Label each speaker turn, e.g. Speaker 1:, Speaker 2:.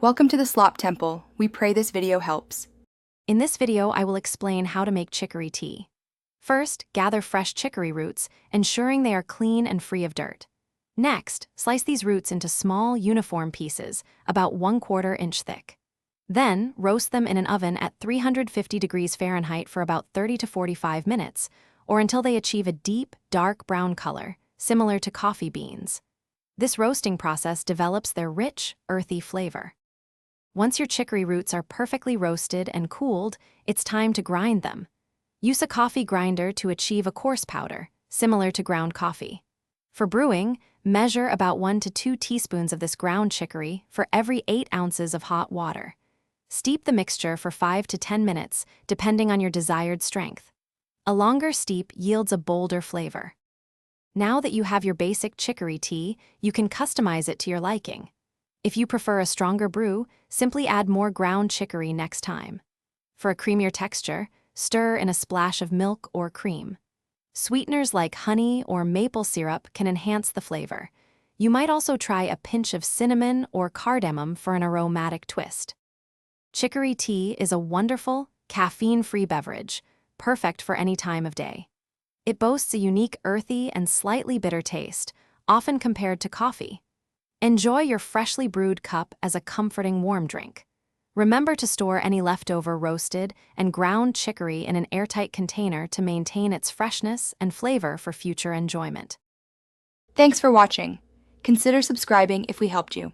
Speaker 1: Welcome to the Slop Temple. We pray this video helps.
Speaker 2: In this video, I will explain how to make chicory tea. First, gather fresh chicory roots, ensuring they are clean and free of dirt. Next, slice these roots into small, uniform pieces, about 1/4 inch thick. Then, roast them in an oven at 350 degrees Fahrenheit for about 30 to 45 minutes, or until they achieve a deep, dark brown color, similar to coffee beans. This roasting process develops their rich, earthy flavor. Once your chicory roots are perfectly roasted and cooled, it's time to grind them. Use a coffee grinder to achieve a coarse powder, similar to ground coffee. For brewing, measure about 1 to 2 teaspoons of this ground chicory for every 8 ounces of hot water. Steep the mixture for 5 to 10 minutes, depending on your desired strength. A longer steep yields a bolder flavor. Now that you have your basic chicory tea, you can customize it to your liking. If you prefer a stronger brew, simply add more ground chicory next time. For a creamier texture, stir in a splash of milk or cream. Sweeteners like honey or maple syrup can enhance the flavor. You might also try a pinch of cinnamon or cardamom for an aromatic twist. Chicory tea is a wonderful, caffeine-free beverage, perfect for any time of day. It boasts a unique earthy and slightly bitter taste, often compared to coffee. Enjoy your freshly brewed cup as a comforting warm drink. Remember to store any leftover roasted and ground chicory in an airtight container to maintain its freshness and flavor for future enjoyment.
Speaker 1: Thanks for watching. Consider subscribing if we helped you.